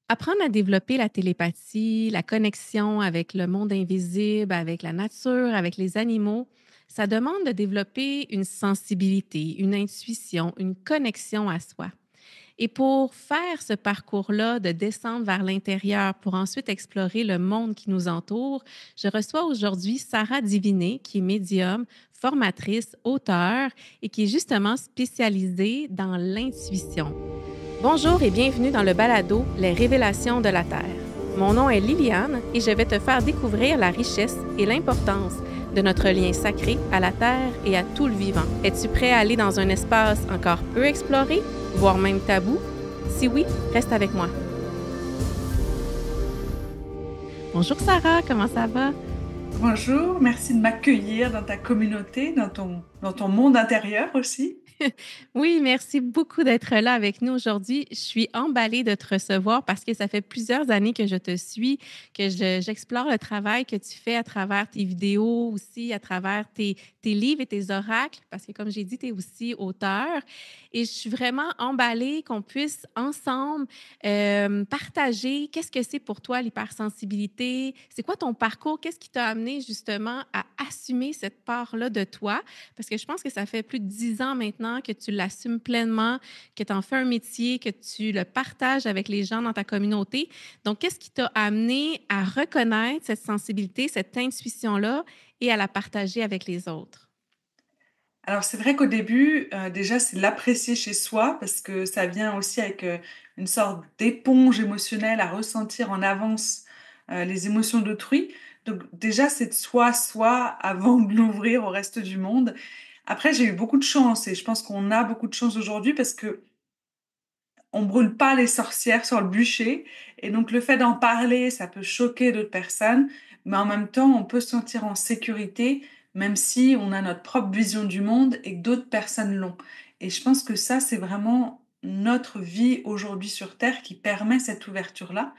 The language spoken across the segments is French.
Apprendre à développer la télépathie, la connexion avec le monde invisible, avec la nature, avec les animaux, ça demande de développer une sensibilité, une intuition, une connexion à soi. Et pour faire ce parcours-là, de descendre vers l'intérieur pour ensuite explorer le monde qui nous entoure, je reçois aujourd'hui Sarah Diviné, qui est médium, formatrice, auteure et qui est justement spécialisée dans l'intuition. Bonjour et bienvenue dans le balado Les révélations de la Terre. Mon nom est Liliane et je vais te faire découvrir la richesse et l'importance de notre lien sacré à la Terre et à tout le vivant. Es-tu prêt à aller dans un espace encore peu exploré, voire même tabou? Si oui, reste avec moi. Bonjour Sarah, comment ça va? Bonjour, merci de m'accueillir dans ta communauté, dans ton monde intérieur aussi. Oui, merci beaucoup d'être là avec nous aujourd'hui. Je suis emballée de te recevoir parce que ça fait plusieurs années que je te suis, que j'explore le travail que tu fais à travers tes vidéos aussi, à travers tes livres et tes oracles, parce que comme j'ai dit, tu es aussi auteur. Et je suis vraiment emballée qu'on puisse ensemble partager qu'est-ce que c'est pour toi l'hypersensibilité, c'est quoi ton parcours, qu'est-ce qui t'a amené justement à assumer cette part-là de toi, parce que je pense que ça fait plus de 10 ans maintenant que tu l'assumes pleinement, que tu en fais un métier, que tu le partages avec les gens dans ta communauté. Donc, qu'est-ce qui t'a amené à reconnaître cette sensibilité, cette intuition-là et à la partager avec les autres? Alors c'est vrai qu'au début, déjà c'est l'apprécier chez soi parce que ça vient aussi avec une sorte d'éponge émotionnelle à ressentir en avance les émotions d'autrui. Donc déjà c'est de soi avant de l'ouvrir au reste du monde. Après j'ai eu beaucoup de chance et je pense qu'on a beaucoup de chance aujourd'hui parce que on brûle pas les sorcières sur le bûcher. Et donc, le fait d'en parler, ça peut choquer d'autres personnes, mais en même temps, on peut se sentir en sécurité, même si on a notre propre vision du monde et que d'autres personnes l'ont. Et je pense que ça, c'est vraiment notre vie aujourd'hui sur Terre qui permet cette ouverture-là.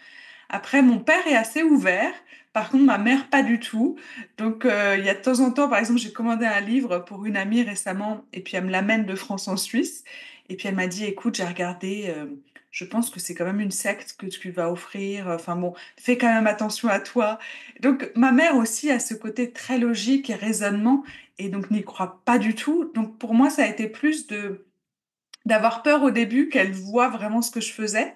Après, mon père est assez ouvert. Par contre, ma mère, pas du tout. Donc, il y a de temps en temps, par exemple, j'ai commandé un livre pour une amie récemment, et puis elle me l'amène de France en Suisse. Et puis elle m'a dit, écoute, j'ai regardé, je pense que c'est quand même une secte que tu vas offrir. Enfin bon, fais quand même attention à toi. Donc, ma mère aussi a ce côté très logique et raisonnement, et donc n'y croit pas du tout. Donc, pour moi, ça a été plus d'avoir peur au début qu'elle voit vraiment ce que je faisais.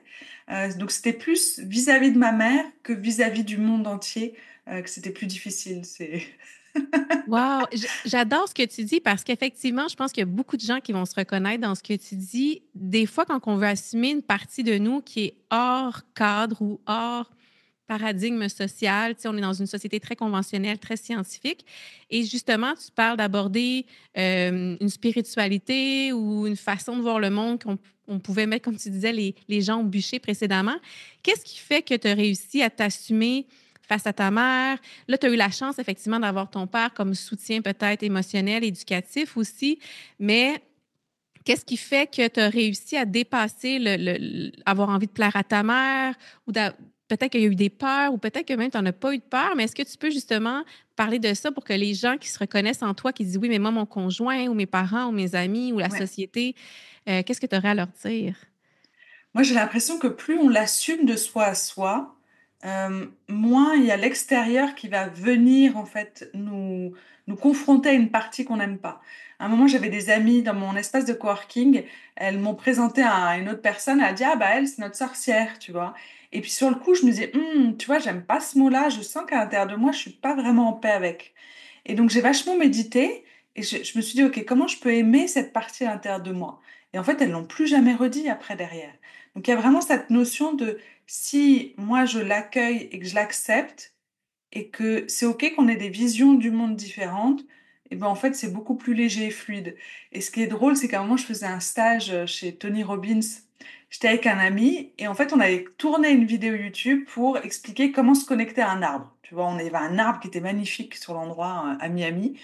Donc c'était plus vis-à-vis de ma mère que vis-à-vis du monde entier que c'était plus difficile. C'est Wow! J'adore ce que tu dis parce qu'effectivement, je pense qu'il y a beaucoup de gens qui vont se reconnaître dans ce que tu dis. Des fois, quand on veut assumer une partie de nous qui est hors cadre ou hors paradigme social. Tu sais, on est dans une société très conventionnelle, très scientifique. Et justement, tu parles d'aborder une spiritualité ou une façon de voir le monde qu'on on pouvait mettre, comme tu disais, les gens au bûcher précédemment. Qu'est-ce qui fait que tu as réussi à t'assumer face à ta mère? Là, tu as eu la chance, effectivement, d'avoir ton père comme soutien peut-être émotionnel, éducatif aussi, mais qu'est-ce qui fait que tu as réussi à dépasser avoir envie de plaire à ta mère ou peut-être qu'il y a eu des peurs ou peut-être que même tu n'en as pas eu de peur, mais est-ce que tu peux justement parler de ça pour que les gens qui se reconnaissent en toi, qui disent oui, mais moi, mon conjoint ou mes parents ou mes amis ou la ouais. société, qu'est-ce que tu aurais à leur dire? Moi, j'ai l'impression que plus on l'assume de soi à soi, moins il y a l'extérieur qui va venir en fait nous confronter à une partie qu'on n'aime pas. À un moment, j'avais des amis dans mon espace de coworking, elles m'ont présenté à une autre personne, elle a dit ah bah elle c'est notre sorcière, tu vois. Et puis sur le coup, je me disais tu vois, j'aime pas ce mot-là, je sens qu'à l'intérieur de moi, je suis pas vraiment en paix avec. Et donc j'ai vachement médité et je me suis dit ok, comment je peux aimer cette partie à l'intérieur de moi? Et en fait, elles l'ont plus jamais redit après derrière. Donc il y a vraiment cette notion de si moi je l'accueille et que je l'accepte et que c'est OK qu'on ait des visions du monde différentes, et ben en fait c'est beaucoup plus léger et fluide. Et ce qui est drôle, c'est qu'à un moment je faisais un stage chez Tony Robbins. J'étais avec un ami et en fait on avait tourné une vidéo YouTube pour expliquer comment se connecter à un arbre. Tu vois, on avait un arbre qui était magnifique sur l'endroit à Miami.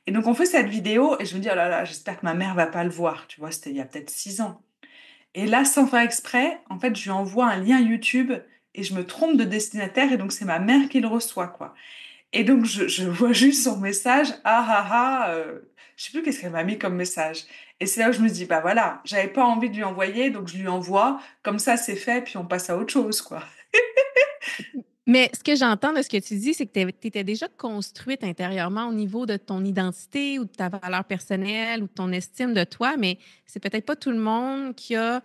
Et donc on fait cette vidéo et je me dis oh là là, j'espère que ma mère va pas le voir. Tu vois, c'était il y a peut-être 6 ans. Et là, sans faire exprès, en fait, je lui envoie un lien YouTube et je me trompe de destinataire et donc c'est ma mère qui le reçoit, quoi. Et donc je vois juste son message, ah ah ah, Je sais plus qu'est-ce qu'elle m'a mis comme message. Et c'est là où je me dis, bah voilà, j'avais pas envie de lui envoyer, donc je lui envoie. Comme ça, c'est fait, puis on passe à autre chose, quoi. Mais ce que j'entends de ce que tu dis, c'est que tu étais déjà construite intérieurement au niveau de ton identité ou de ta valeur personnelle ou de ton estime de toi, mais c'est peut-être pas tout le monde qui a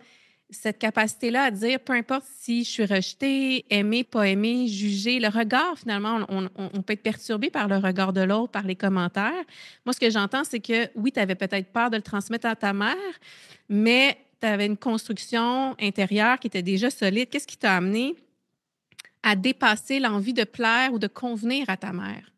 cette capacité-là à dire, peu importe si je suis rejetée, aimée, pas aimée, jugée, le regard, finalement, on peut être perturbé par le regard de l'autre, par les commentaires. Moi, ce que j'entends, c'est que oui, tu avais peut-être peur de le transmettre à ta mère, mais tu avais une construction intérieure qui était déjà solide. Qu'est-ce qui t'a amené à dépasser l'envie de plaire ou de convenir à ta mère?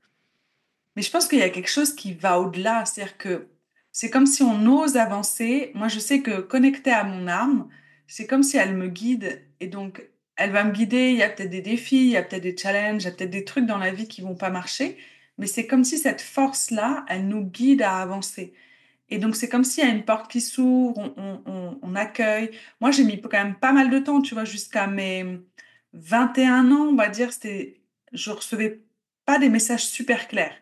Mais je pense qu'il y a quelque chose qui va au-delà. C'est-à-dire que c'est comme si on ose avancer. Moi, je sais que connecter à mon âme, c'est comme si elle me guide. Et donc, elle va me guider. Il y a peut-être des défis, il y a peut-être des challenges, il y a peut-être des trucs dans la vie qui vont pas marcher. Mais c'est comme si cette force-là, elle nous guide à avancer. Et donc, c'est comme s'il y a une porte qui s'ouvre, on accueille. Moi, j'ai mis quand même pas mal de temps, tu vois, jusqu'à mes 21 ans, on va dire, je recevais pas des messages super clairs.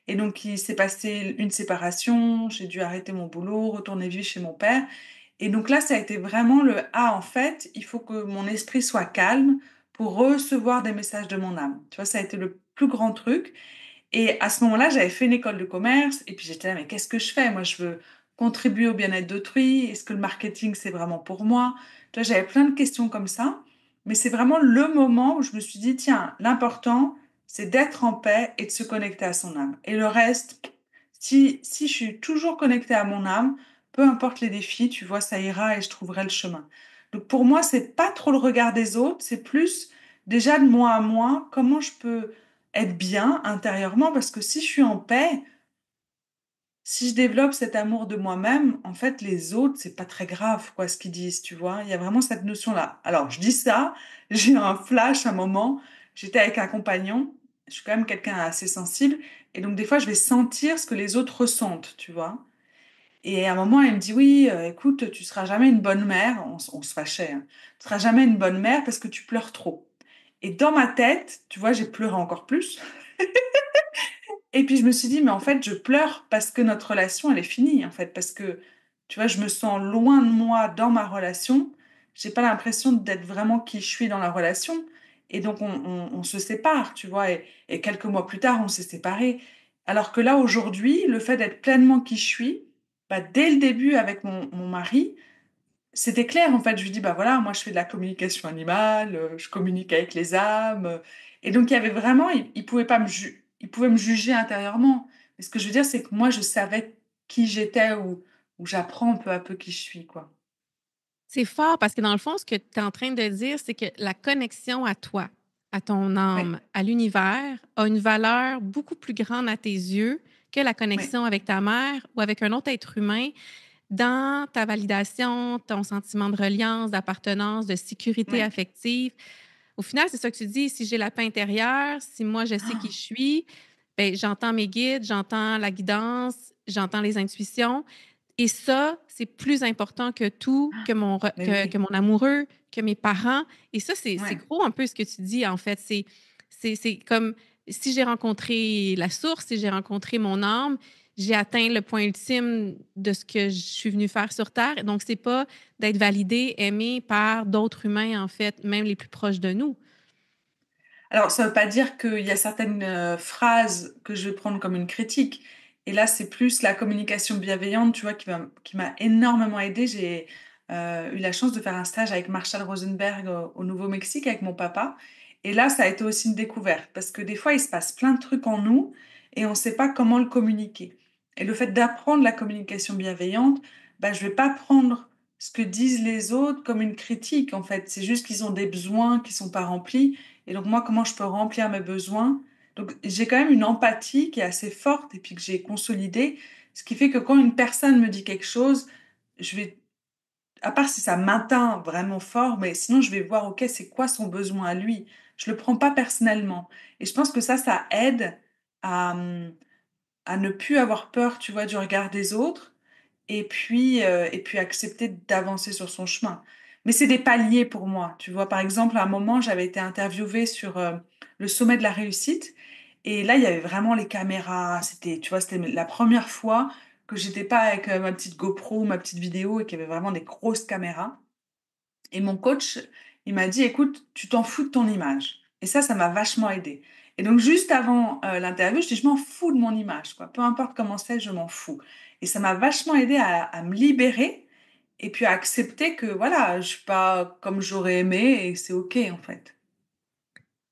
Et donc, il s'est passé une séparation, j'ai dû arrêter mon boulot, retourner vivre chez mon père. Et donc là, ça a été vraiment en fait, il faut que mon esprit soit calme pour recevoir des messages de mon âme. Tu vois, ça a été le plus grand truc. Et à ce moment-là, j'avais fait une école de commerce et puis j'étais là, mais qu'est-ce que je fais? Moi, je veux contribuer au bien-être d'autrui. Est-ce que le marketing, c'est vraiment pour moi? Tu vois, j'avais plein de questions comme ça. Mais c'est vraiment le moment où je me suis dit, tiens, l'important, c'est d'être en paix et de se connecter à son âme. Et le reste, si je suis toujours connectée à mon âme, peu importe les défis, tu vois, ça ira et je trouverai le chemin. Donc pour moi, c'est pas trop le regard des autres, c'est plus déjà de moi à moi, comment je peux être bien intérieurement, parce que si je suis en paix, si je développe cet amour de moi-même, en fait, les autres, c'est pas très grave, quoi, ce qu'ils disent, tu vois. Il y a vraiment cette notion-là. Alors, je dis ça, j'ai eu un flash, un moment, j'étais avec un compagnon, je suis quand même quelqu'un assez sensible, et donc des fois, je vais sentir ce que les autres ressentent, tu vois. Et à un moment, elle me dit, oui, écoute, tu seras jamais une bonne mère, on se fâchait, hein. Tu seras jamais une bonne mère parce que tu pleures trop. Et dans ma tête, tu vois, j'ai pleuré encore plus. Et puis je me suis dit, mais en fait, je pleure parce que notre relation, elle est finie, en fait, parce que, tu vois, je me sens loin de moi dans ma relation. J'ai pas l'impression d'être vraiment qui je suis dans la relation. Et donc, on se sépare, tu vois, et quelques mois plus tard, on s'est séparés. Alors que là, aujourd'hui, le fait d'être pleinement qui je suis, bah, dès le début avec mon mari, c'était clair, en fait. Je lui dis, bah voilà, moi, je fais de la communication animale, je communique avec les âmes. Et donc, il y avait vraiment, il pouvait pas il pouvait me juger intérieurement. Mais ce que je veux dire, c'est que moi, je savais qui j'étais ou j'apprends peu à peu qui je suis, quoi. C'est fort parce que dans le fond, ce que tu es en train de dire, c'est que la connexion à toi, à ton Oui, âme, à l'univers, a une valeur beaucoup plus grande à tes yeux que la oui, connexion avec ta mère ou avec un autre être humain dans ta validation, ton sentiment de reliance, d'appartenance, de sécurité oui. affective. Au final, c'est ça que tu dis, si j'ai la paix intérieure, si moi je sais qui je Ah, suis, ben, j'entends mes guides, j'entends la guidance, j'entends les intuitions. Et ça, c'est plus important que tout, mais que oui, mon amoureux, que mes parents. Et ça, c'est ouais. gros un peu ce que tu dis, en fait. C'est comme si j'ai rencontré la source, si j'ai rencontré mon âme, j'ai atteint le point ultime de ce que je suis venue faire sur Terre. Donc, c'est pas d'être validé, aimé par d'autres humains, en fait, même les plus proches de nous. Alors, ça ne veut pas dire qu'il y a certaines phrases que je vais prendre comme une critique. Et là, c'est plus la communication bienveillante, tu vois, qui m'a énormément aidée. J'ai eu la chance de faire un stage avec Marshall Rosenberg au Nouveau-Mexique avec mon papa. Et là, ça a été aussi une découverte parce que des fois, il se passe plein de trucs en nous et on ne sait pas comment le communiquer. Et le fait d'apprendre la communication bienveillante, bah, je ne vais pas prendre ce que disent les autres comme une critique, en fait. C'est juste qu'ils ont des besoins qui ne sont pas remplis et donc, moi, comment je peux remplir mes besoins? Donc, j'ai quand même une empathie qui est assez forte et puis que j'ai consolidée, ce qui fait que quand une personne me dit quelque chose, je vais, à part si ça m'atteint vraiment fort, mais sinon, je vais voir, OK, c'est quoi son besoin à lui? Je le prends pas personnellement. Et je pense que ça aide à, à ne plus avoir peur, tu vois, du regard des autres et puis accepter d'avancer sur son chemin. Mais c'est des paliers pour moi. Tu vois, par exemple, à un moment, j'avais été interviewée sur le sommet de la réussite. Et là, il y avait vraiment les caméras. C'était, tu vois, c'était la première fois que j'étais pas avec, ma petite GoPro, ma petite vidéo et qu'il y avait vraiment des grosses caméras et mon coach, il m'a dit: «Écoute, tu t'en fous de ton image» et ça m'a vachement aidée et donc juste avant, l'interview, je dis: «Je m'en fous de mon image, quoi. Peu importe comment c'est, je m'en fous» et ça m'a vachement aidée à me libérer et puis à accepter que voilà, je suis pas comme j'aurais aimé et c'est OK, en fait.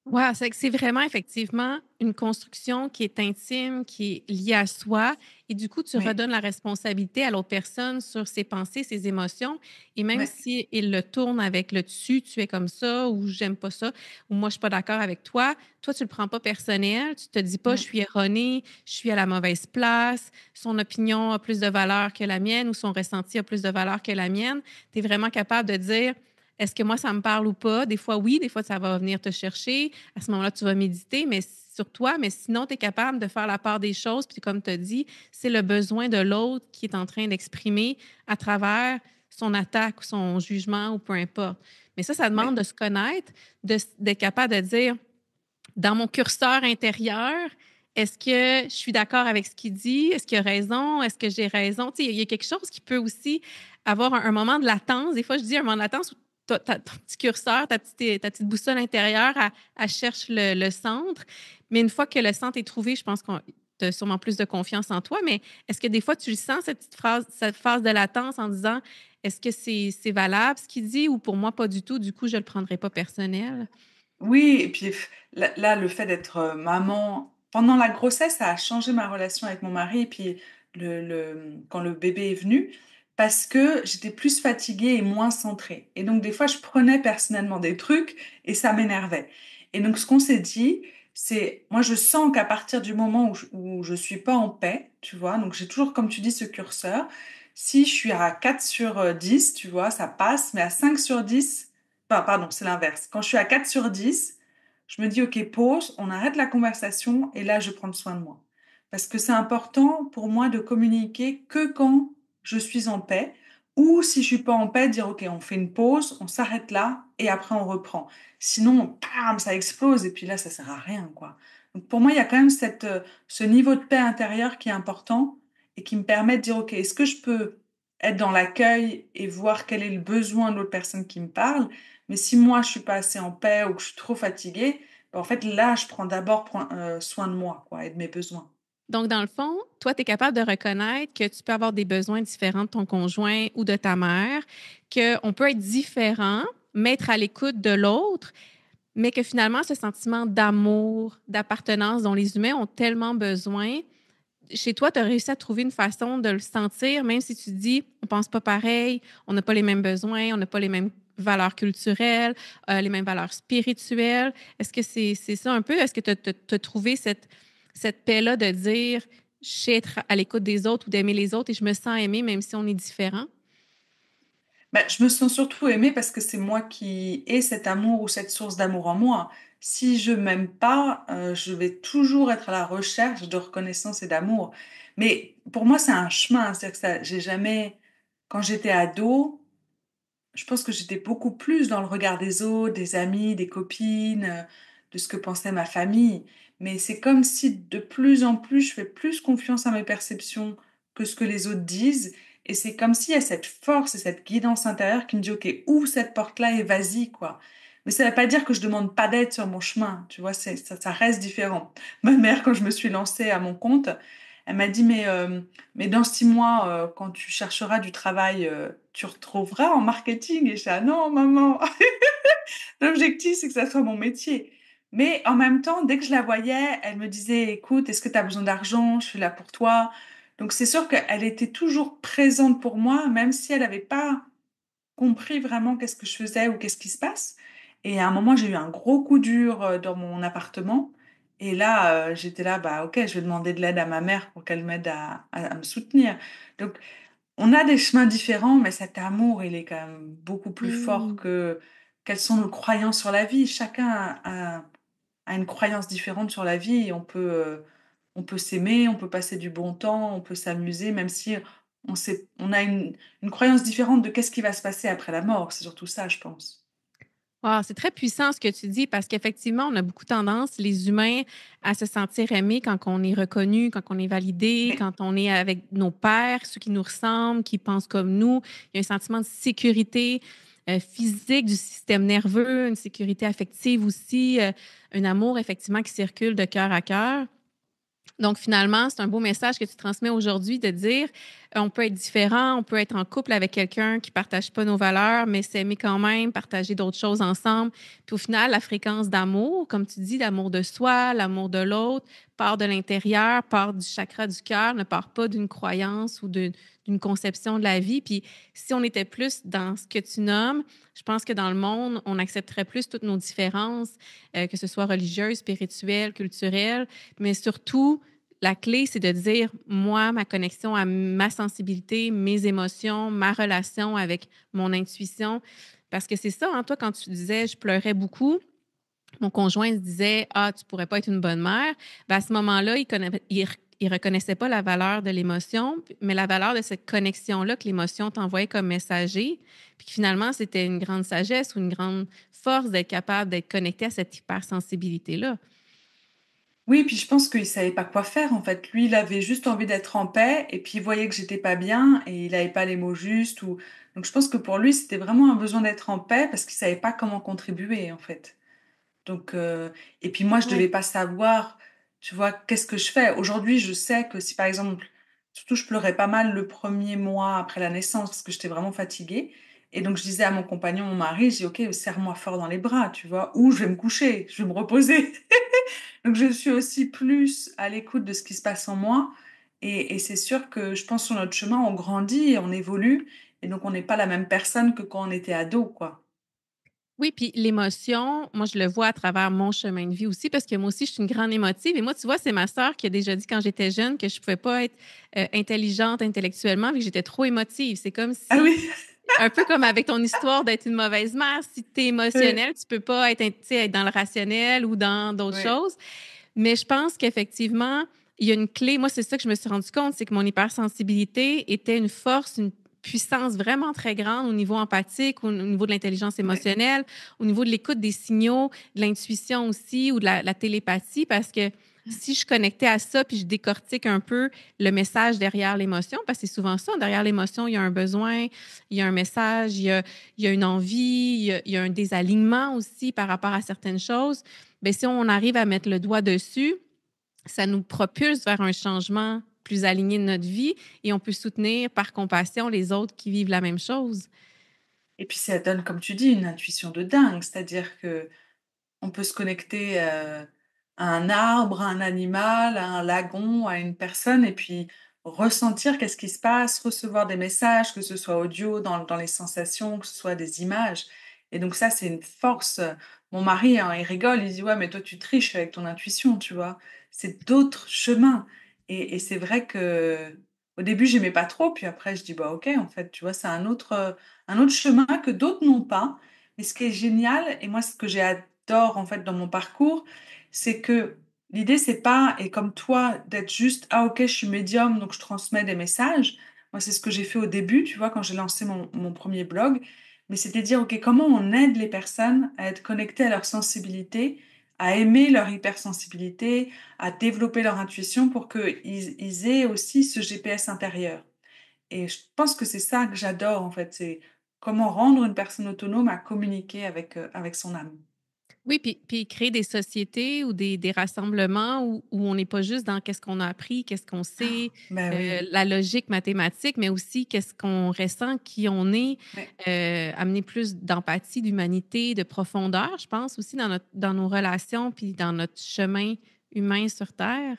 Ouais, c'est que c'est vraiment effectivement une construction qui est intime, qui est liée à soi et du coup, tu Oui, redonnes la responsabilité à l'autre personne sur ses pensées, ses émotions et même ouais, si il le tourne avec le «tu es comme ça» ou «j'aime pas ça» ou «moi, je suis pas d'accord avec toi», toi, tu le prends pas personnel, tu te dis pas: «Je mmh, suis erronée, je suis à la mauvaise place, son opinion a plus de valeur que la mienne ou son ressenti a plus de valeur que la mienne». Tu es vraiment capable de dire: «Est-ce que moi, ça me parle ou pas?» Des fois, oui, des fois, ça va venir te chercher. À ce moment-là, tu vas méditer, mais sur toi, mais sinon, tu es capable de faire la part des choses. Puis, comme tu as dit, c'est le besoin de l'autre qui est en train d'exprimer à travers son attaque ou son jugement ou peu importe. Mais ça oui. demande de se connaître, d'être capable de dire, dans mon curseur intérieur, est-ce que je suis d'accord avec ce qu'il dit? Est-ce qu'il a raison? Est-ce que j'ai raison? Tu sais, il y a quelque chose qui peut aussi avoir un moment de latence. Des fois, je dis un moment de latence où ton petit curseur, ta petite boussole intérieure, elle cherche le centre. Mais une fois que le centre est trouvé, je pense que tu as sûrement plus de confiance en toi. Mais est-ce que des fois, tu le sens, cette petite phrase, cette phase de latence en disant, est-ce que c'est valable ce qu'il dit ou pour moi, pas du tout, du coup, je le prendrai pas personnel? Oui et puis là, le fait d'être, maman pendant la grossesse, ça a changé ma relation avec mon mari et puis quand le bébé est venu, parce que j'étais plus fatiguée et moins centrée et donc des fois, je prenais personnellement des trucs et ça m'énervait et donc ce qu'on s'est dit, c'est moi, je sens qu'à partir du moment où je suis pas en paix, tu vois? Donc j'ai toujours, comme tu dis, ce curseur. Si je suis à 4 sur, 10, tu vois, ça passe, mais à 5 sur 10. Enfin, pardon, c'est l'inverse. Quand je suis à 4 sur 10, je me dis: «OK, pause, on arrête la conversation et là, je vais prendre soin de moi». Parce que c'est important pour moi de communiquer que quand je suis en paix ou si je suis pas en paix, dire: «OK, on fait une pause, on s'arrête là et après on reprend». Sinon, bam, ça explose et puis là, ça sert à rien, quoi. Donc pour moi, il y a quand même ce niveau de paix intérieure qui est important et qui me permet de dire: «OK, est-ce que je peux être dans l'accueil et voir quel est le besoin de l'autre personne qui me parle mais si moi, je suis pas assez en paix ou que je suis trop fatiguée, bah, en fait, là, je prends d'abord soin de moi, quoi et de mes besoins. Donc, dans le fond, toi, tu es capable de reconnaître que tu peux avoir des besoins différents de ton conjoint ou de ta mère, qu'on peut être différent, mais être à l'écoute de l'autre, mais que finalement, ce sentiment d'amour, d'appartenance dont les humains ont tellement besoin, chez toi, tu as réussi à trouver une façon de le sentir, même si tu dis, on pense pas pareil, on n'a pas les mêmes besoins, on n'a pas les mêmes valeurs culturelles, les mêmes valeurs spirituelles. Est-ce que c'est ça un peu? Est-ce que tu as trouvé cette paix-là de dire, je sais être à l'écoute des autres ou d'aimer les autres et je me sens aimée même si on est différent? Bah, je me sens surtout aimée parce que c'est moi qui ai cet amour ou cette source d'amour en moi. Si je m'aime pas, je vais toujours être à la recherche de reconnaissance et d'amour. Mais pour moi, c'est un chemin, c'est-à-dire que ça j'ai jamais quand j'étais ado, je pense que j'étais beaucoup plus dans le regard des autres, des amis, des copines, de ce que pensait ma famille. Mais c'est comme si de plus en plus, je fais plus confiance à mes perceptions que ce que les autres disent. Et c'est comme s'il y a cette force et cette guidance intérieure qui me dit, OK, ouvre cette porte-là et vas-y, quoi. Mais ça ne veut pas dire que je demande pas d'aide sur mon chemin, tu vois, ça reste différent. Ma mère, quand je me suis lancée à mon compte, elle m'a dit, mais dans 6 mois, quand tu chercheras du travail, tu retrouveras en marketing. Et je dis: «Ah non maman, l'objectif c'est que ça soit mon métier». Mais en même temps, dès que je la voyais, elle me disait: «Écoute, est-ce que tu as besoin d'argent? Je suis là pour toi». Donc c'est sûr qu'elle était toujours présente pour moi, même si elle n'avait pas compris vraiment qu'est-ce que je faisais ou qu'est-ce qui se passe. Et à un moment, j'ai eu un gros coup dur, dans mon appartement et là, j'étais là: «Bah OK, je vais demander de l'aide à ma mère pour qu'elle m'aide à me soutenir». Donc on a des chemins différents, mais cet amour, il est quand même beaucoup plus fort Mmh. que quelles sont nos croyances sur la vie. Chacun a une croyance différente sur la vie et on peut s'aimer, on peut passer du bon temps, on peut s'amuser, même si on a une croyance différente de qu'est-ce qui va se passer après la mort. C'est surtout ça, je pense. Wow, c'est très puissant ce que tu dis parce qu'effectivement, on a beaucoup tendance, les humains, à se sentir aimés quand on est reconnu, quand on est validé, Oui. quand on est avec nos pairs, ceux qui nous ressemblent, qui pensent comme nous. Il y a un sentiment de sécurité physique du système nerveux, une sécurité affective aussi, un amour effectivement qui circule de cœur à cœur. Donc, finalement, c'est un beau message que tu transmets aujourd'hui de dire on peut être différent, on peut être en couple avec quelqu'un qui ne partage pas nos valeurs, mais s'aimer quand même, partager d'autres choses ensemble. Puis au final, la fréquence d'amour, comme tu dis, l'amour de soi, l'amour de l'autre, part de l'intérieur, part du chakra du cœur, ne part pas d'une croyance ou d'une conception de la vie. Puis si on était plus dans ce que tu nommes, je pense que dans le monde, on accepterait plus toutes nos différences, que ce soit religieuses, spirituelles, culturelles, mais surtout, la clé, c'est de dire, moi, ma connexion à ma sensibilité, mes émotions, ma relation avec mon intuition. Parce que c'est ça, hein, toi, quand tu disais, je pleurais beaucoup, mon conjoint se disait, ah, tu pourrais pas être une bonne mère. Ben, à ce moment-là, il reconnaissait pas la valeur de l'émotion, mais la valeur de cette connexion-là que l'émotion t'envoyait comme messager. Puis que finalement, c'était une grande sagesse ou une grande force d'être capable d'être connecté à cette hypersensibilité-là. Oui, puis je pense qu'il savait pas quoi faire en fait. Lui, il avait juste envie d'être en paix et puis il voyait que j'étais pas bien et il avait pas les mots justes ou donc je pense que pour lui, c'était vraiment un besoin d'être en paix parce qu'il savait pas comment contribuer en fait. Donc et puis moi, je devais Ouais. pas savoir, tu vois, qu'est-ce que je fais? Aujourd'hui, je sais que si par exemple surtout je pleurais pas mal le premier mois après la naissance parce que j'étais vraiment fatiguée et donc je disais à mon compagnon, mon mari, je dis: «OK, serre-moi fort dans les bras», tu vois? Ou je vais me coucher, je vais me reposer. Donc je suis aussi plus à l'écoute de ce qui se passe en moi et c'est sûr que je pense sur notre chemin, on grandit et on évolue et donc on n'est pas la même personne que quand on était ado, quoi. Oui, puis l'émotion, moi, je le vois à travers mon chemin de vie aussi, parce que moi aussi, je suis une grande émotive. Et moi, tu vois, c'est ma sœur qui a déjà dit quand j'étais jeune que je pouvais pas être intelligente intellectuellement, vu que j'étais trop émotive. C'est comme Ah si, oui? un peu comme avec ton histoire d'être une mauvaise mère, si tu es Oui, émotionnelle, tu peux pas être, tu sais, être dans le rationnel ou dans d'autres oui. choses. Mais je pense qu'effectivement, il y a une clé. Moi, c'est ça que je me suis rendu compte, c'est que mon hypersensibilité était une force, une puissance vraiment très grande au niveau empathique, au niveau de l'intelligence Oui. émotionnelle, au niveau de l'écoute des signaux, de l'intuition aussi ou de la télépathie, parce que si je connectais à ça puis je décortique un peu le message derrière l'émotion, parce que c'est souvent ça, derrière l'émotion, il y a un besoin, il y a un message, il y a une envie, il y a un désalignement aussi par rapport à certaines choses. Bien, si on arrive à mettre le doigt dessus, ça nous propulse vers un changement plus aligné de notre vie et on peut soutenir par compassion les autres qui vivent la même chose. Et puis ça donne, comme tu dis, une intuition de dingue, c'est-à-dire que on peut se connecter, à un arbre, à un animal, à un lagon, à une personne et puis ressentir qu'est-ce qui se passe, recevoir des messages, que ce soit audio, dans les sensations, que ce soit des images et donc ça, c'est une force, mon mari, hein, il rigole, il dit: «Ouais, mais toi, tu triches avec ton intuition», tu vois? C'est d'autres chemins et c'est vrai qu'au début, j'aimais pas trop, puis après je dis: «Bah, OK, en fait», tu vois? C'est un autre chemin que d'autres n'ont pas mais ce qui est génial et moi, ce que j'adore, en fait, dans mon parcours, c'est que l'idée, c'est pas et comme toi, d'être juste: «Ah OK, je suis médium, donc je transmets des messages». Moi, c'est ce que j'ai fait au début, tu vois, quand j'ai lancé mon 1er blog. Mais c'était dire: «OK, comment on aide les personnes à être connectées à leur sensibilité, à aimer leur hypersensibilité, à développer leur intuition pour qu'ils aient aussi ce GPS intérieur?» Et je pense que c'est ça que j'adore, en fait, c'est comment rendre une personne autonome à communiquer avec son âme. Oui, puis créer des sociétés ou des rassemblements où on n'est pas juste dans qu'est-ce qu'on a appris, qu'est-ce qu'on sait, Ben oui, la logique mathématique, mais aussi qu'est-ce qu'on ressent, qui on est, ouais. amener plus d'empathie, d'humanité, de profondeur, je pense aussi dans nos relations puis dans notre chemin humain sur Terre.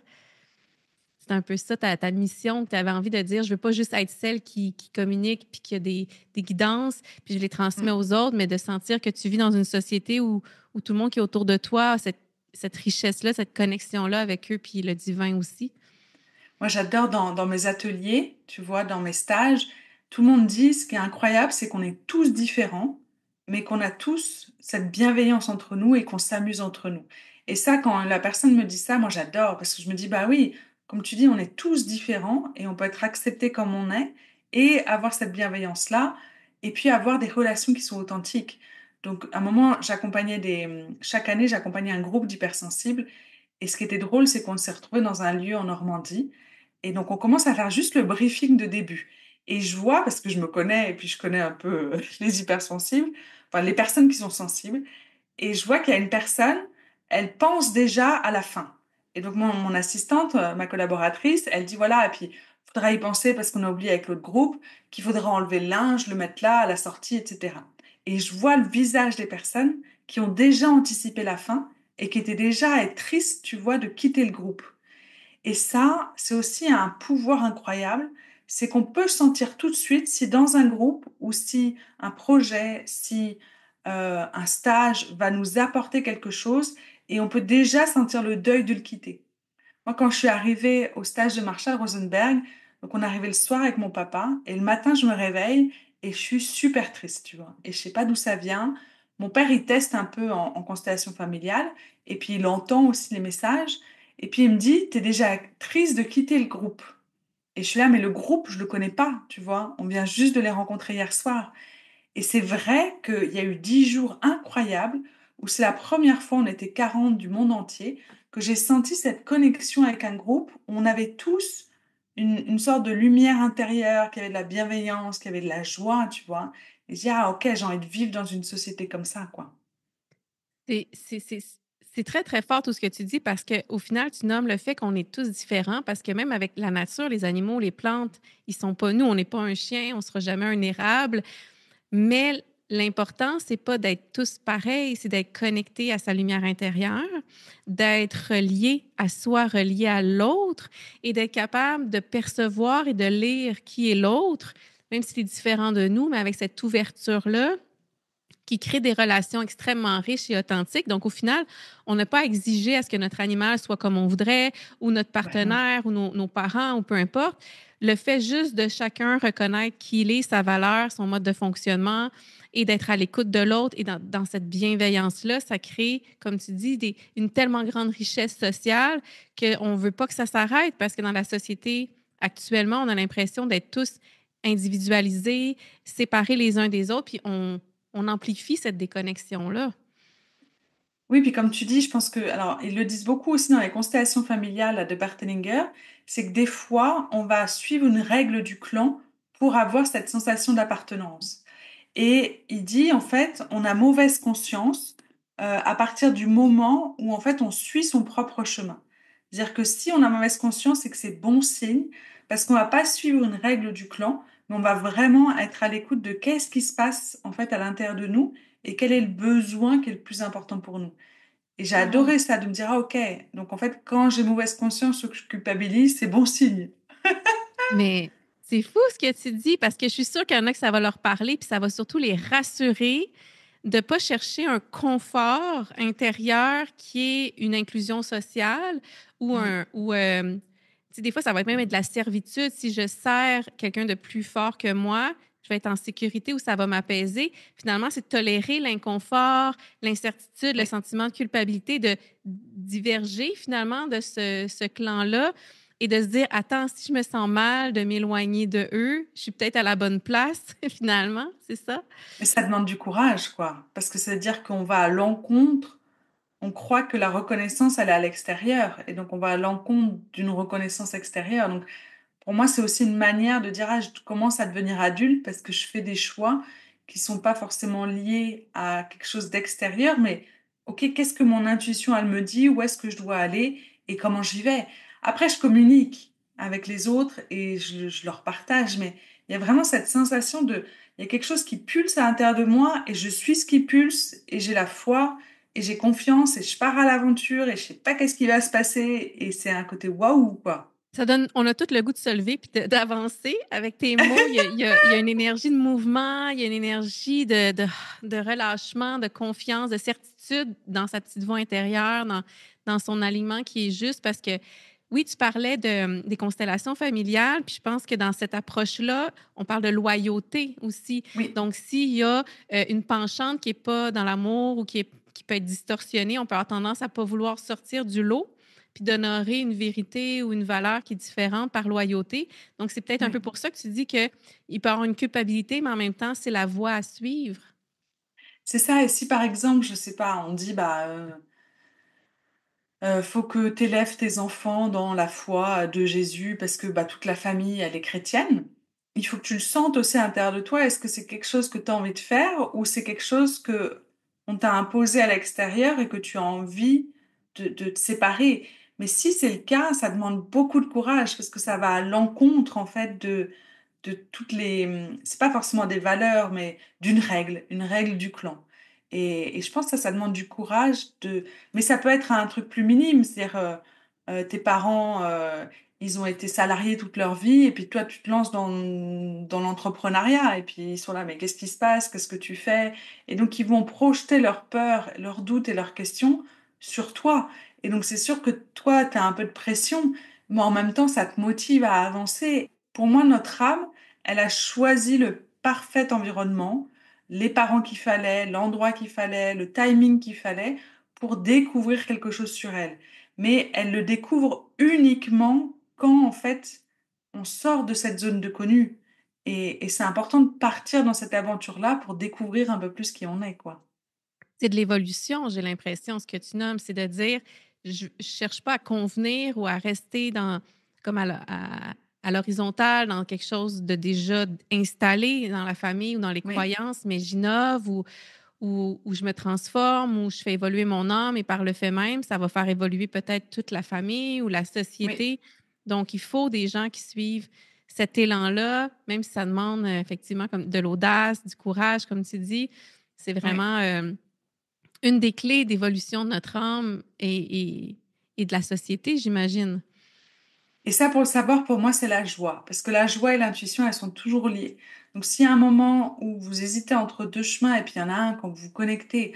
C'est un peu ça ta mission que tu avais envie de dire: «Je veux pas juste être celle qui communique puis qui a des guidances, puis je les transmets Mmh. aux autres», mais de sentir que tu vis dans une société où tout le monde qui est autour de toi a cette richesse-là, cette connexion-là avec eux, puis le divin aussi. Moi, j'adore dans mes ateliers, tu vois, dans mes stages, tout le monde dit ce qui est incroyable, c'est qu'on est tous différents, mais qu'on a tous cette bienveillance entre nous et qu'on s'amuse entre nous. Et ça, quand la personne me dit ça, moi, j'adore parce que je me dis: «Bah oui, comme tu dis, on est tous différents et on peut être accepté comme on est et avoir cette bienveillance-là et puis avoir des relations qui sont authentiques». Donc, à un moment, chaque année, j'accompagnais un groupe d'hypersensibles. Et ce qui était drôle, c'est qu'on s'est retrouvés dans un lieu en Normandie. Et donc, on commence à faire juste le briefing de début. Et je vois, parce que je me connais et puis je connais un peu les hypersensibles, enfin les personnes qui sont sensibles, et je vois qu'il y a une personne, elle pense déjà à la fin. Et donc, mon assistante, ma collaboratrice, elle dit voilà, et puis il faudra y penser parce qu'on a oublié avec l'autre groupe qu'il faudra enlever le linge, le mettre là, à la sortie, etc. Et je vois le visage des personnes qui ont déjà anticipé la fin et qui étaient déjà tristes, tu vois, de quitter le groupe. Et ça, c'est aussi un pouvoir incroyable, c'est qu'on peut sentir tout de suite si dans un groupe ou si un projet, si un stage va nous apporter quelque chose et on peut déjà sentir le deuil de le quitter. Moi, quand je suis arrivée au stage de Marshall Rosenberg, donc on est arrivé le soir avec mon papa et le matin, je me réveille et je suis super triste, tu vois. Et je sais pas d'où ça vient. Mon père, il teste un peu en constellation familiale et puis il entend aussi les messages. Et puis il me dit, t'es déjà triste de quitter le groupe. Et je suis là, mais le groupe, je le connais pas, tu vois. On vient juste de les rencontrer hier soir. Et c'est vrai qu'il y a eu 10 jours incroyables où c'est la première fois, on était 40 du monde entier, que j'ai senti cette connexion avec un groupe où on avait tous une sorte de lumière intérieure, qui avait de la bienveillance, qui avait de la joie, tu vois. Et je dis, ah ok, j'ai envie de vivre dans une société comme ça, quoi. C'est c'est c'est c'est très, très fort tout ce que tu dis parce qu'au final, tu nommes le fait qu'on est tous différents parce que même avec la nature, les animaux, les plantes, ils sont pas nous. On n'est pas un chien, on sera jamais un érable. Mais l'important, c'est pas d'être tous pareils, c'est d'être connecté à sa lumière intérieure, d'être relié à soi, relié à l'autre et d'être capable de percevoir et de lire qui est l'autre, même s'il est différent de nous, mais avec cette ouverture-là qui crée des relations extrêmement riches et authentiques. Donc, au final, on n'a pas à exiger à ce que notre animal soit comme on voudrait, ou notre Ben non. partenaire, ou nos parents, ou peu importe. Le fait juste de chacun reconnaître qui il est, sa valeur, son mode de fonctionnement, et d'être à l'écoute de l'autre, et dans cette bienveillance-là, ça crée, comme tu dis, une tellement grande richesse sociale qu'on ne veut pas que ça s'arrête, parce que dans la société actuellement, on a l'impression d'être tous individualisés, séparés les uns des autres, puis on amplifie cette déconnexion-là. Oui, puis comme tu dis, je pense que, alors, ils le disent beaucoup aussi dans les constellations familiales là, de Bert Hellinger, c'est que des fois, on va suivre une règle du clan pour avoir cette sensation d'appartenance. Et il dit, en fait, on a mauvaise conscience à partir du moment où, en fait, on suit son propre chemin. C'est-à-dire que si on a mauvaise conscience, c'est que c'est bon signe, parce qu'on va pas suivre une règle du clan, mais on va vraiment être à l'écoute de qu'est-ce qui se passe, en fait, à l'intérieur de nous et quel est le besoin qui est le plus important pour nous. Et j'ai Wow. adoré ça, de me dire, ah, ok, donc en fait, quand j'ai mauvaise conscience ou que je culpabilise, c'est bon signe. Mais c'est fou ce que tu dis parce que je suis sûre qu'il y en a que ça va leur parler, puis ça va surtout les rassurer de ne pas chercher un confort intérieur qui est une inclusion sociale ou Mm. tu sais, des fois, ça va être même de la servitude. Si je sers quelqu'un de plus fort que moi, je vais être en sécurité ou ça va m'apaiser. Finalement, c'est de tolérer l'inconfort, l'incertitude, le Oui. sentiment de culpabilité, de diverger finalement de ce clan-là et de se dire, attends, si je me sens mal de m'éloigner de eux, je suis peut-être à la bonne place, finalement, c'est ça? Mais ça demande du courage, quoi. Parce que ça veut dire qu'on va à l'encontre, on croit que la reconnaissance, elle est à l'extérieur. Et donc, on va à l'encontre d'une reconnaissance extérieure. Donc, pour moi, c'est aussi une manière de dire, ah, je commence à devenir adulte parce que je fais des choix qui sont pas forcément liés à quelque chose d'extérieur, mais OK, qu'est-ce que mon intuition, elle me dit, où est-ce que je dois aller et comment j'y vais. Après, je communique avec les autres et je leur partage, mais il y a vraiment cette sensation de, il y a quelque chose qui pulse à l'intérieur de moi et je suis ce qui pulse et j'ai la foi et j'ai confiance et je pars à l'aventure et je sais pas qu'est-ce qui va se passer et c'est un côté waouh, quoi. Ça donne, on a tout le goût de se lever puis d'avancer. Avec tes mots, il y a une énergie de mouvement, il y a une énergie de relâchement, de confiance, de certitude dans sa petite voix intérieure, dans son aliment qui est juste parce que, oui, tu parlais des constellations familiales, puis je pense que dans cette approche-là, on parle de loyauté aussi. Oui. Donc, s'il y a une penchante qui n'est pas dans l'amour ou qui peut être distorsionnée, on peut avoir tendance à ne pas vouloir sortir du lot puis d'honorer une vérité ou une valeur qui est différente par loyauté. Donc, c'est peut-être un Oui. peu pour ça que tu dis qu'il peut y avoir une culpabilité, mais en même temps, c'est la voie à suivre. C'est ça. Et si par exemple, je sais pas, on dit faut que tu élèves tes enfants dans la foi de Jésus parce que toute la famille, elle est chrétienne. Il faut que tu le sentes aussi à l'intérieur de toi. Est-ce que c'est quelque chose que tu as envie de faire ou c'est quelque chose que on t'a imposé à l'extérieur et que tu as envie de te séparer? Mais si c'est le cas, ça demande beaucoup de courage parce que ça va à l'encontre, en fait, de toutes c'est pas forcément des valeurs, mais une règle du clan. Et je pense que ça demande du courage mais ça peut être un truc plus minime, c'est-à-dire tes parents, ils ont été salariés toute leur vie, et puis toi, tu te lances dans l'entrepreneuriat, et puis ils sont là, mais qu'est-ce qui se passe? Qu'est-ce que tu fais? Et donc, ils vont projeter leurs peurs, leurs doutes et leurs questions sur toi. Et donc, c'est sûr que toi, tu as un peu de pression, mais en même temps, ça te motive à avancer. Pour moi, notre âme, elle a choisi le parfait environnement, les parents qu'il fallait, l'endroit qu'il fallait, le timing qu'il fallait pour découvrir quelque chose sur elle. Mais elle le découvre uniquement quand, en fait, on sort de cette zone de connu. Et c'est important de partir dans cette aventure-là pour découvrir un peu plus qui on est, quoi. C'est de l'évolution, j'ai l'impression, ce que tu nommes, c'est de dire, je cherche pas à convenir ou à rester comme à l'horizontale, dans quelque chose de déjà installé dans la famille ou dans les Oui, croyances, mais j'innove ou je me transforme ou je fais évoluer mon âme et par le fait même, ça va faire évoluer peut-être toute la famille ou la oui, société. Donc, il faut des gens qui suivent cet élan-là, même si ça demande effectivement comme de l'audace, du courage, comme tu dis. C'est oui. vraiment une des clés d'évolution de notre âme et de la société, j'imagine. Et ça, pour le savoir, pour moi, c'est la joie. Parce que la joie et l'intuition, elles sont toujours liées. Donc, s'il y a un moment où vous hésitez entre deux chemins et puis il y en a un, quand vous vous connectez,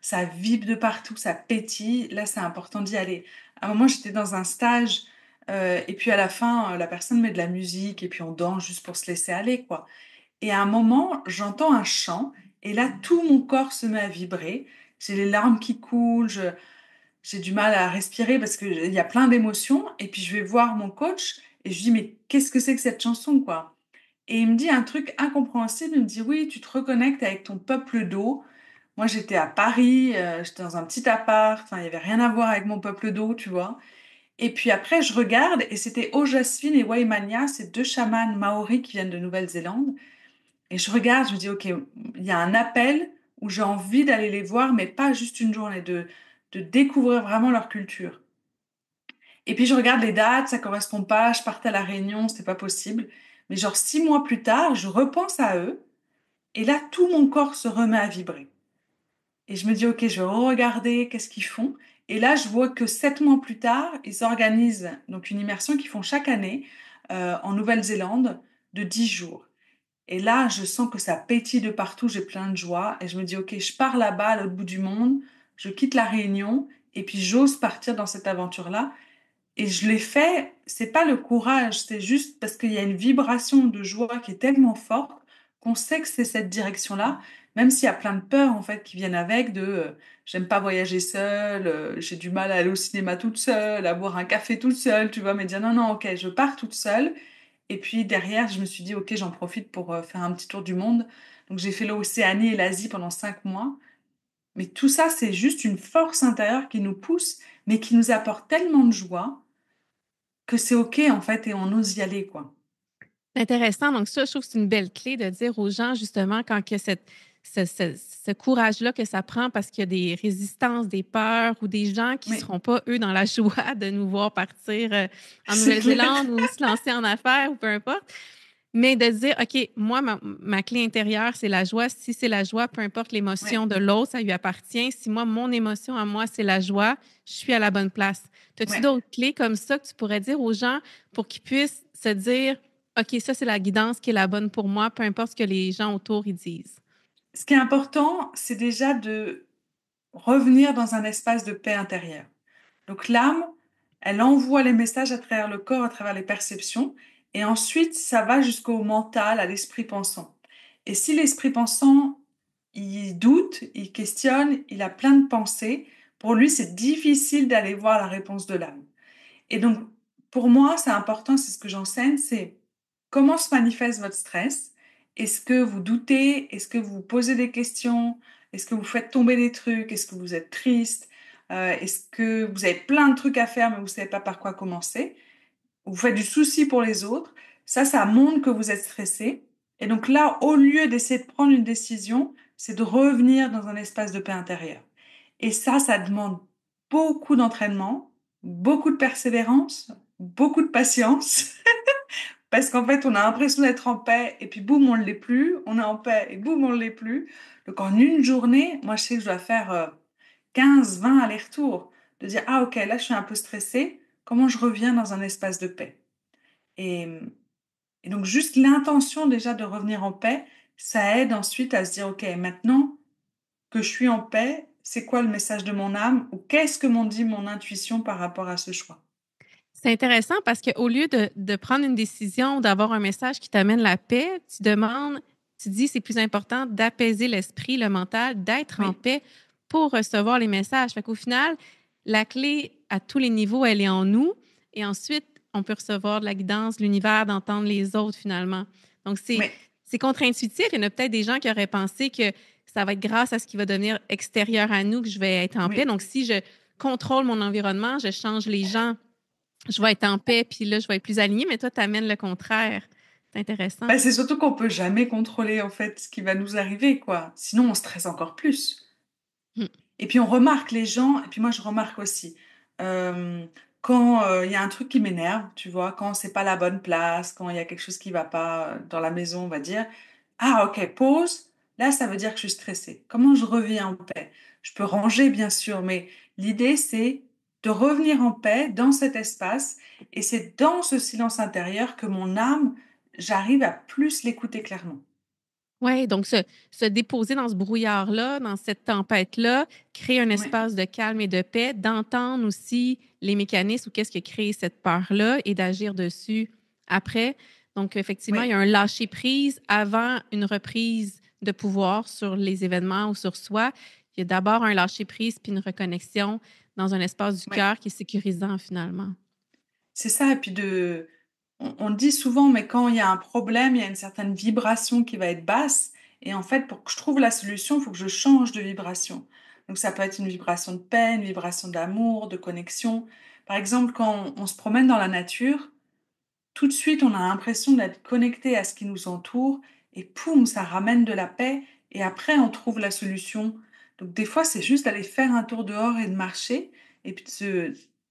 ça vibre de partout, ça pétille, là, c'est important d'y aller. À un moment, j'étais dans un stage et puis à la fin, la personne met de la musique et puis on danse juste pour se laisser aller, quoi. Et à un moment, j'entends un chant et là, tout mon corps se met à vibrer. J'ai les larmes qui coulent, j'ai du mal à respirer parce qu'il y a plein d'émotions. Et puis je vais voir mon coach et je lui dis, mais qu'est-ce que c'est que cette chanson, quoi? Et il me dit un truc incompréhensible. Il me dit, oui, tu te reconnectes avec ton peuple d'eau. Moi, j'étais à Paris, j'étais dans un petit appart. Enfin, il n'y avait rien à voir avec mon peuple d'eau, tu vois. Et puis après, je regarde et c'était Ojasvin et Waimania, ces deux chamans maoris qui viennent de Nouvelle-Zélande. Et je regarde, je me dis, OK, il y a un appel où j'ai envie d'aller les voir, mais pas juste une journée, de découvrir vraiment leur culture. Et puis je regarde les dates, ça correspond pas, je partais à La Réunion, c'était pas possible. Mais genre 6 mois plus tard, je repense à eux, et là, tout mon corps se remet à vibrer. Et je me dis, OK, je vais regarder qu'est-ce qu'ils font. Et là, je vois que 7 mois plus tard, ils organisent donc une immersion qu'ils font chaque année en Nouvelle-Zélande de 10 jours. Et là, je sens que ça pétille de partout, j'ai plein de joie. Et je me dis, OK, je pars là-bas, à l'autre bout du monde, je quitte la Réunion, et puis j'ose partir dans cette aventure-là. Et je l'ai fait, c'est pas le courage, c'est juste parce qu'il y a une vibration de joie qui est tellement forte qu'on sait que c'est cette direction-là, même s'il y a plein de peurs en fait qui viennent avec j'aime pas voyager seule, j'ai du mal à aller au cinéma toute seule, à boire un café toute seule, tu vois, mais dire non, non, ok, je pars toute seule. Et puis derrière, je me suis dit, ok, j'en profite pour faire un petit tour du monde. Donc j'ai fait l'Océanie et l'Asie pendant 5 mois. Mais tout ça, c'est juste une force intérieure qui nous pousse, mais qui nous apporte tellement de joie que c'est OK en fait et on ose y aller quoi. C'est intéressant. Donc, ça, je trouve que c'est une belle clé de dire aux gens, justement, quand il y a ce courage-là que ça prend parce qu'il y a des résistances, des peurs ou des gens qui ne Oui, seront pas, eux, dans la joie de nous voir partir en c'est clair. Nouvelle-Zélande ou se lancer en affaires ou peu importe. Mais de dire, OK, moi, ma clé intérieure, c'est la joie. Si c'est la joie, peu importe Oui, l'émotion de l'autre, ça lui appartient. Si moi, mon émotion à moi, c'est la joie, je suis à la bonne place. As-tu oui. d'autres clés comme ça que tu pourrais dire aux gens pour qu'ils puissent se dire, OK, ça, c'est la guidance qui est la bonne pour moi, peu importe ce que les gens autour ils disent? Ce qui est important, c'est déjà de revenir dans un espace de paix intérieure. Donc l'âme, elle envoie les messages à travers le corps, à travers les perceptions, et ensuite ça va jusqu'au mental, à l'esprit pensant. Et si l'esprit pensant, il doute, il questionne, il a plein de pensées, pour lui c'est difficile d'aller voir la réponse de l'âme. Et donc, pour moi, c'est important, c'est ce que j'enseigne, c'est comment se manifeste votre stress. Est-ce que vous doutez? Est-ce que vous vous posez des questions? Est-ce que vous faites tomber des trucs? Est-ce que vous êtes triste? Est-ce que vous avez plein de trucs à faire, mais vous savez pas par quoi commencer? Vous faites du souci pour les autres, ça montre que vous êtes stressé. Et donc là, au lieu d'essayer de prendre une décision, c'est de revenir dans un espace de paix intérieure. Et ça demande beaucoup d'entraînement, beaucoup de persévérance, beaucoup de patience, parce qu'en fait, on a l'impression d'être en paix, et puis boum, on ne l'est plus, on est en paix, et boum, on ne l'est plus. Donc en une journée, moi je sais que je dois faire 15, 20 allers-retours, de dire, ah ok, là je suis un peu stressée, comment je reviens dans un espace de paix? Et, et donc, juste l'intention déjà de revenir en paix, ça aide ensuite à se dire, OK, maintenant que je suis en paix, c'est quoi le message de mon âme ou qu'est-ce que m'en dit mon intuition par rapport à ce choix? C'est intéressant parce qu'au lieu de prendre une décision, d'avoir un message qui t'amène la paix, tu dis c'est plus important d'apaiser l'esprit, le mental, d'être en Oui, paix pour recevoir les messages. Fait qu'au final, la clé à tous les niveaux, elle est en nous. Et ensuite, on peut recevoir de la guidance, de l'univers, d'entendre les autres finalement. Donc, oui, c'est contre-intuitif. Il y en a peut-être des gens qui auraient pensé que ça va être grâce à ce qui va devenir extérieur à nous que je vais être en paix. oui. Donc, si je contrôle mon environnement, je change les gens, je vais être en paix, puis là, je vais être plus alignée, mais toi, tu amènes le contraire. C'est intéressant. Bah, c'est surtout qu'on peut jamais contrôler en fait ce qui va nous arriver, quoi. Sinon, on stresse encore plus. Hmm. Et puis on remarque les gens, et puis moi je remarque aussi, euh, quand il y a un truc qui m'énerve, tu vois, quand c'est pas la bonne place, quand il y a quelque chose qui va pas dans la maison, on va dire, ah ok, pause, là ça veut dire que je suis stressée. Comment je reviens en paix? Je peux ranger bien sûr, mais l'idée c'est de revenir en paix dans cet espace, et c'est dans ce silence intérieur que mon âme, j'arrive à plus l'écouter clairement. Oui, donc se déposer dans ce brouillard-là, dans cette tempête-là, créer un Oui, espace de calme et de paix, d'entendre aussi les mécanismes ou qu'est-ce qui a créé cette peur-là et d'agir dessus après. Donc, effectivement, il y oui, a un lâcher-prise avant une reprise de pouvoir sur les événements ou sur soi. Il y a d'abord un lâcher-prise puis une reconnexion dans un espace du oui. cœur qui est sécurisant finalement. C'est ça, et puis on le dit souvent, mais quand il y a un problème, il y a une certaine vibration qui va être basse. Et en fait, pour que je trouve la solution, il faut que je change de vibration. Donc ça peut être une vibration de paix, une vibration d'amour, de connexion. Par exemple, quand on se promène dans la nature, tout de suite, on a l'impression d'être connecté à ce qui nous entoure, et poum, ça ramène de la paix, et après, on trouve la solution. Donc des fois, c'est juste d'aller faire un tour dehors et de marcher, et puis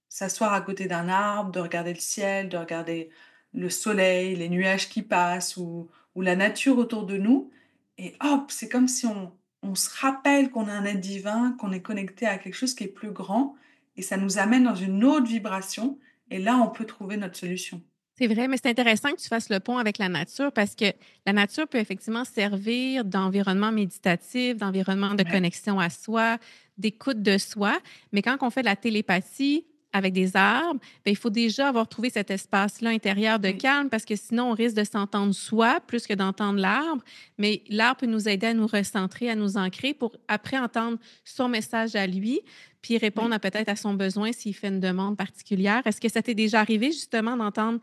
s'asseoir à côté d'un arbre, de regarder le ciel, de regarder le soleil, les nuages qui passent, ou la nature autour de nous, et hop, c'est comme si on se rappelle qu'on a un être divin, qu'on est connecté à quelque chose qui est plus grand, et ça nous amène dans une autre vibration, et là, on peut trouver notre solution. C'est vrai, mais c'est intéressant que tu fasses le pont avec la nature parce que la nature peut effectivement servir d'environnement méditatif, d'environnement de Ouais. connexion à soi, d'écoute de soi. Mais quand on fait de la télépathie avec des arbres, bien, il faut déjà avoir trouvé cet espace-là intérieur de Oui, calme parce que sinon, on risque de s'entendre soi plus que d'entendre l'arbre. Mais l'arbre peut nous aider à nous recentrer, à nous ancrer pour après entendre son message à lui, puis répondre oui. à peut-être à son besoin s'il fait une demande particulière. Est-ce que ça t'est déjà arrivé justement d'entendre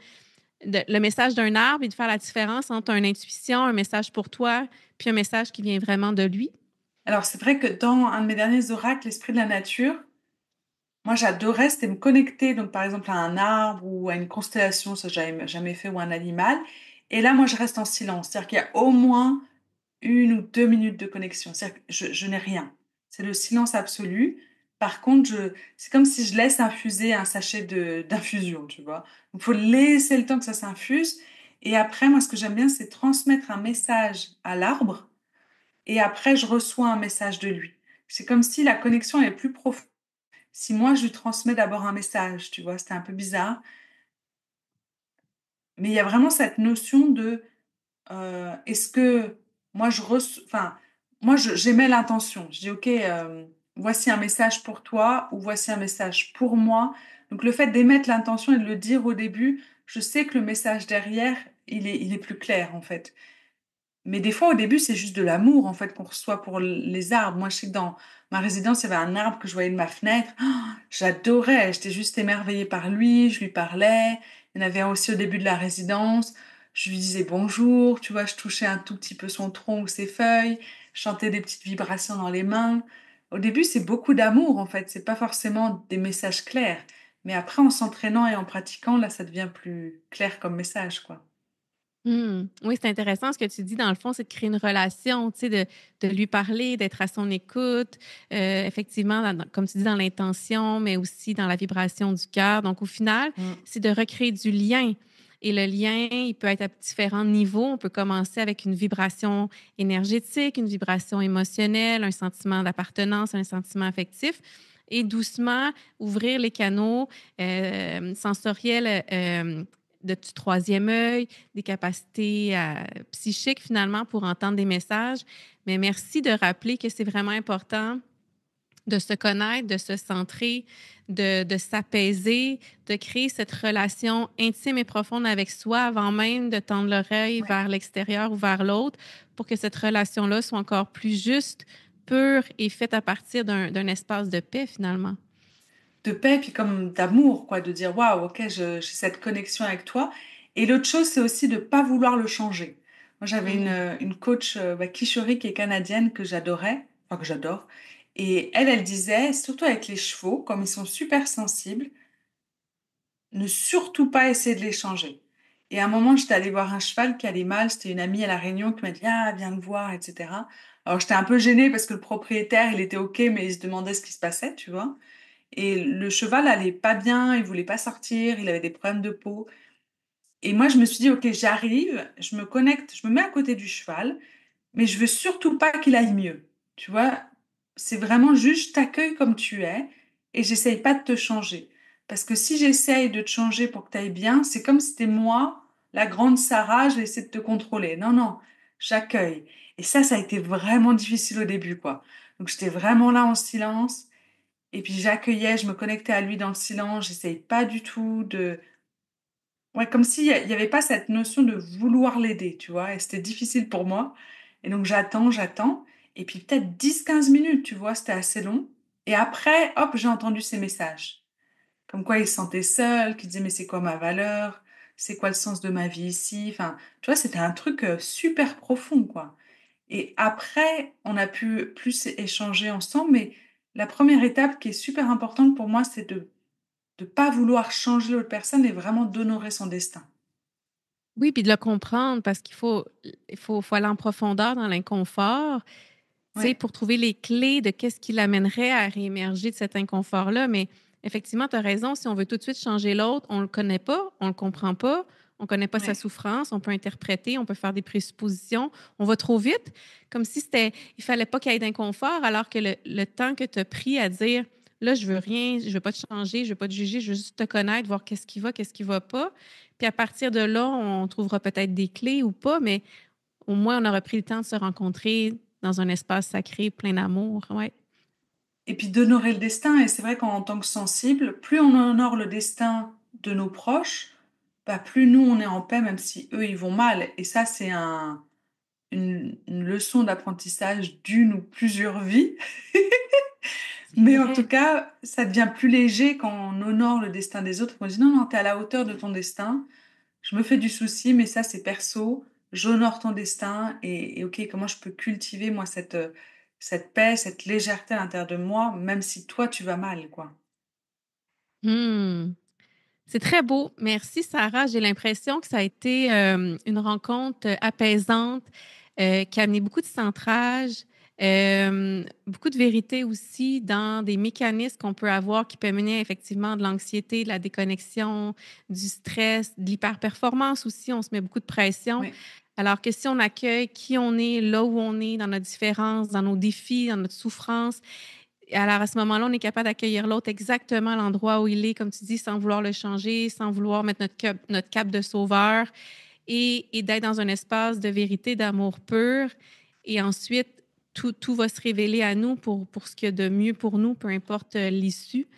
le message d'un arbre et de faire la différence entre une intuition, un message pour toi, puis un message qui vient vraiment de lui? Alors, c'est vrai que dans un de mes derniers oracles, l'esprit de la nature, moi, j'adorais, c'était me connecter, donc par exemple à un arbre ou à une constellation, ça j'avais jamais fait, ou un animal. Et là, moi, je reste en silence. C'est-à-dire qu'il y a au moins 1 ou 2 minutes de connexion. C'est-à-dire que je n'ai rien. C'est le silence absolu. Par contre, c'est comme si je laisse infuser un sachet d'infusion, tu vois. Il faut laisser le temps que ça s'infuse. Et après, moi, ce que j'aime bien, c'est transmettre un message à l'arbre. Et après, je reçois un message de lui. C'est comme si la connexion est plus profonde. Si moi, je lui transmets d'abord un message, tu vois, c'était un peu bizarre. Mais il y a vraiment cette notion de est-ce que moi, enfin, moi, j'émets l'intention. Je dis, OK, voici un message pour toi ou voici un message pour moi. Donc, le fait d'émettre l'intention et de le dire au début, je sais que le message derrière, il est plus clair, en fait. Mais des fois, au début, c'est juste de l'amour, en fait, qu'on reçoit pour les arbres. Moi, je sais que dans ma résidence, il y avait un arbre que je voyais de ma fenêtre. Ah, j'adorais, j'étais juste émerveillée par lui, je lui parlais. Il y en avait un aussi au début de la résidence. Je lui disais bonjour, tu vois, je touchais un tout petit peu son tronc ou ses feuilles. chanter des petites vibrations dans les mains. Au début, c'est beaucoup d'amour, en fait. C'est pas forcément des messages clairs. Mais après, en s'entraînant et en pratiquant, là, ça devient plus clair comme message, quoi. Oui, c'est intéressant ce que tu dis. Dans le fond, c'est de créer une relation, tu sais, de lui parler, d'être à son écoute, effectivement, comme tu dis, dans l'intention, mais aussi dans la vibration du cœur. Donc, au final, Mm. c'est de recréer du lien. Et le lien, il peut être à différents niveaux. On peut commencer avec une vibration énergétique, une vibration émotionnelle, un sentiment d'appartenance, un sentiment affectif. Et doucement, ouvrir les canaux sensoriels du troisième œil, des capacités psychiques finalement pour entendre des messages. Mais merci de rappeler que c'est vraiment important de se connaître, de se centrer, de s'apaiser, de créer cette relation intime et profonde avec soi avant même de tendre l'oreille Ouais. vers l'extérieur ou vers l'autre pour que cette relation-là soit encore plus juste, pure et faite à partir d'un espace de paix finalement. De paix, puis comme d'amour, quoi, de dire waouh, ok, j'ai cette connexion avec toi. Et l'autre chose, c'est aussi de pas vouloir le changer. Moi, j'avais Mm. une coach, Kishori, qui est canadienne, que j'adorais, enfin que j'adore. Et elle disait, surtout avec les chevaux, comme ils sont super sensibles, ne surtout pas essayer de les changer. Et à un moment, j'étais allée voir un cheval qui allait mal. C'était une amie à La Réunion qui m'a dit, ah, viens le voir, etc. Alors, j'étais un peu gênée parce que le propriétaire, il était OK, mais il se demandait ce qui se passait, tu vois. Et le cheval allait pas bien, il voulait pas sortir, il avait des problèmes de peau. Et moi, je me suis dit, OK, j'arrive, je me connecte, je me mets à côté du cheval, mais je veux surtout pas qu'il aille mieux. Tu vois, c'est vraiment juste, je t'accueille comme tu es et j'essaye pas de te changer. Parce que si j'essaye de te changer pour que tu ailles bien, c'est comme si c'était moi, la grande Sarah, je vais essayer de te contrôler. Non, non, j'accueille. Et ça a été vraiment difficile au début, quoi. Donc j'étais vraiment là en silence. Et puis j'accueillais, je me connectais à lui dans le silence, j'essayais pas du tout de... Ouais, comme s'il n'y avait pas cette notion de vouloir l'aider, tu vois, et c'était difficile pour moi. Et donc j'attends, et puis peut-être 10-15 minutes, tu vois, c'était assez long. Et après, hop, j'ai entendu ces messages. Comme quoi il se sentait seul, qu'il disait, mais c'est quoi ma valeur? C'est quoi le sens de ma vie ici? Enfin, tu vois, c'était un truc super profond, quoi. Et après, on a pu plus échanger ensemble, mais la première étape qui est super importante pour moi, c'est de ne pas vouloir changer l'autre personne et vraiment d'honorer son destin. Oui, puis de le comprendre parce qu'il faut aller en profondeur dans l'inconfort, tu sais, Ouais, pour trouver les clés de qu'est-ce qui l'amènerait à réémerger de cet inconfort-là. Mais effectivement, tu as raison, si on veut tout de suite changer l'autre, on ne le connaît pas, on ne le comprend pas, on ne connaît pas sa ouais. souffrance, on peut interpréter, on peut faire des présuppositions, on va trop vite, comme si il fallait pas qu'il y ait d'inconfort, alors que le temps que tu as pris à dire, là, je veux rien, je veux pas te changer, je veux pas te juger, je veux juste te connaître, voir qu'est-ce qui va pas. Puis à partir de là, on trouvera peut-être des clés ou pas, mais au moins, on aura pris le temps de se rencontrer dans un espace sacré plein d'amour. Ouais. Et puis d'honorer le destin. Et c'est vrai qu'en tant que sensible, plus on honore le destin de nos proches, bah, plus nous on est en paix, même si eux ils vont mal. Et ça, c'est une leçon d'apprentissage d'une ou plusieurs vies. C'est Mais en tout vrai. cas, ça devient plus léger quand on honore le destin des autres. On dit non, non, t'es à la hauteur de ton destin. Je me fais du souci, mais ça, c'est perso. J'honore ton destin et ok, comment je peux cultiver, moi, cette paix, cette légèreté à l'intérieur de moi, même si toi, tu vas mal, quoi. Hmm. C'est très beau. Merci, Sarah. J'ai l'impression que ça a été une rencontre apaisante qui a amené beaucoup de centrage, beaucoup de vérité aussi dans des mécanismes qu'on peut avoir qui peuvent mener effectivement de l'anxiété, de la déconnexion, du stress, de l'hyperperformance aussi. On se met beaucoup de pression. Oui, Alors que si on accueille qui on est, là où on est, dans notre différence, dans nos défis, dans notre souffrance, alors, à ce moment-là, on est capable d'accueillir l'autre exactement à l'endroit où il est, comme tu dis, sans vouloir le changer, sans vouloir mettre notre cape de sauveur et d'être dans un espace de vérité, d'amour pur. Et ensuite, tout va se révéler à nous pour ce qu'il y a de mieux pour nous, peu importe l'issue.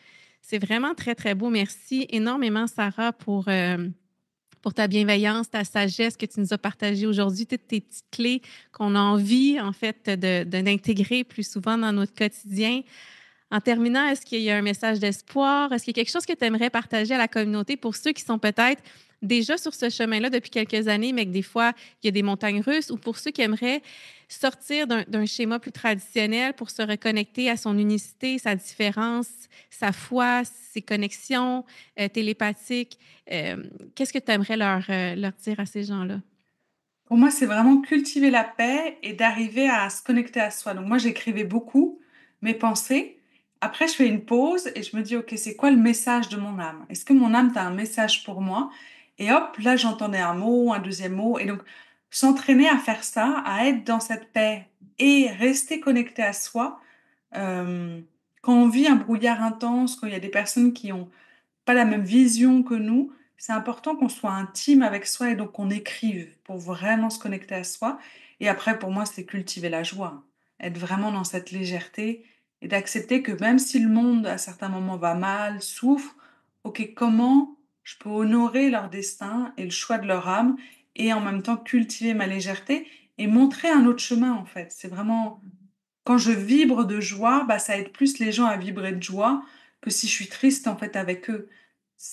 C'est vraiment très, très beau. Merci énormément, Sarah, pour ta bienveillance, ta sagesse que tu nous as partagée aujourd'hui, toutes tes petites clés qu'on a envie, en fait, d'intégrer plus souvent dans notre quotidien. En terminant, est-ce qu'il y a un message d'espoir? Est-ce qu'il y a quelque chose que tu aimerais partager à la communauté pour ceux qui sont peut-être déjà sur ce chemin-là depuis quelques années, mais que des fois, il y a des montagnes russes, ou pour ceux qui aimeraient sortir d'un schéma plus traditionnel pour se reconnecter à son unicité, sa différence, sa foi, ses connexions télépathiques. Qu'est-ce que tu aimerais leur dire à ces gens-là? Pour moi, c'est vraiment cultiver la paix et d'arriver à se connecter à soi. Donc moi, j'écrivais beaucoup mes pensées. Après, je fais une pause et je me dis, OK, c'est quoi le message de mon âme? Est-ce que mon âme a un message pour moi? Et hop, là, j'entendais un mot, un deuxième mot. Et donc, s'entraîner à faire ça, à être dans cette paix et rester connecté à soi. euh, Quand on vit un brouillard intense, quand il y a des personnes qui ont pas la même vision que nous, c'est important qu'on soit intime avec soi et donc qu'on écrive pour vraiment se connecter à soi. Et après, pour moi, c'est cultiver la joie, être vraiment dans cette légèreté et d'accepter que même si le monde, à certains moments, va mal, souffre, ok, comment je peux honorer leur destin et le choix de leur âme et en même temps cultiver ma légèreté et montrer un autre chemin, en fait. C'est vraiment, quand je vibre de joie, bah, ça aide plus les gens à vibrer de joie que si je suis triste, en fait, avec eux.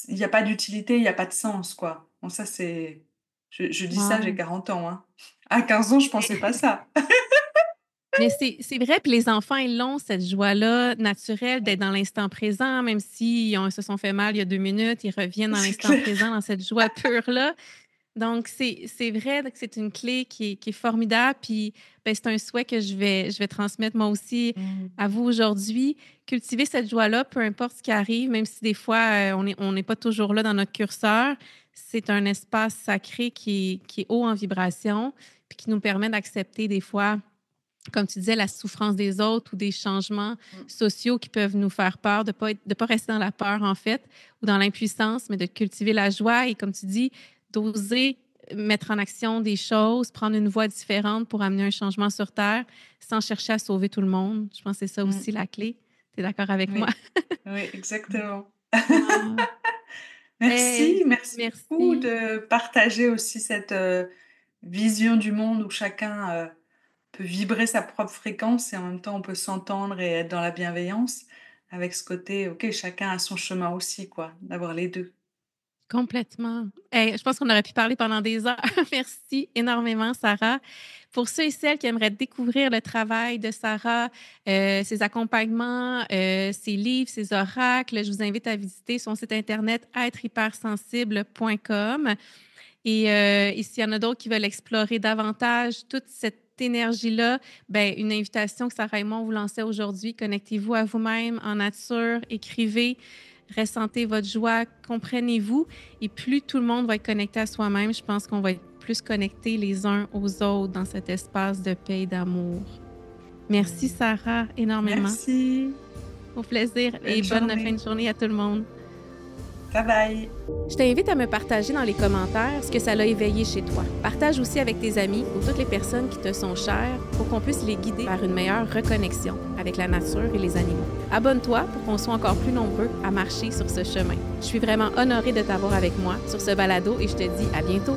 Il n'y a pas d'utilité, il n'y a pas de sens, quoi. Bon, ça, c'est... Je dis ça, j'ai Wow. 40 ans, hein. À 15 ans, je pensais pas ça. Mais c'est vrai, puis les enfants, ils l'ont, cette joie-là naturelle d'être dans l'instant présent, même s'ils se sont fait mal il y a 2 minutes, ils reviennent dans C'est l'instant clair. présent, dans cette joie pure-là. Donc, c'est vrai que c'est une clé qui est formidable. Puis, ben, c'est un souhait que je vais transmettre moi aussi Mm. à vous aujourd'hui. Cultiver cette joie-là, peu importe ce qui arrive, même si des fois, on n'est pas toujours là dans notre curseur. C'est un espace sacré qui est haut en vibration, puis qui nous permet d'accepter des fois, comme tu disais, la souffrance des autres ou des changements sociaux qui peuvent nous faire peur, de pas rester dans la peur, en fait, ou dans l'impuissance, mais de cultiver la joie et, comme tu dis, d'oser mettre en action des choses, prendre une voie différente pour amener un changement sur Terre sans chercher à sauver tout le monde. Je pense que c'est ça Mm. aussi la clé. Tu es d'accord avec moi? Oui, oui, exactement. Wow. Merci, Hey, merci beaucoup merci. de partager aussi cette vision du monde où chacun peut vibrer sa propre fréquence et en même temps on peut s'entendre et être dans la bienveillance avec ce côté, ok, chacun a son chemin aussi, quoi, d'avoir les deux. Complètement. Hey, je pense qu'on aurait pu parler pendant des heures. Merci énormément, Sarah. Pour ceux et celles qui aimeraient découvrir le travail de Sarah, ses accompagnements, ses livres, ses oracles, je vous invite à visiter son site internet êtrehypersensible.com. Et s'il y en a d'autres qui veulent explorer davantage toute cette énergie-là, ben, une invitation que Sarah et moi vous lançait aujourd'hui. Connectez-vous à vous-même en nature, écrivez, ressentez votre joie, comprenez-vous. Et plus tout le monde va être connecté à soi-même, je pense qu'on va être plus connectés les uns aux autres dans cet espace de paix et d'amour. Merci, Sarah, énormément. Merci, Au plaisir et bonne bonne fin journée. de journée à tout le monde. Bye bye. Je t'invite à me partager dans les commentaires ce que ça l'a éveillé chez toi. Partage aussi avec tes amis ou toutes les personnes qui te sont chères pour qu'on puisse les guider vers une meilleure reconnexion avec la nature et les animaux. Abonne-toi pour qu'on soit encore plus nombreux à marcher sur ce chemin. Je suis vraiment honorée de t'avoir avec moi sur ce balado et je te dis à bientôt.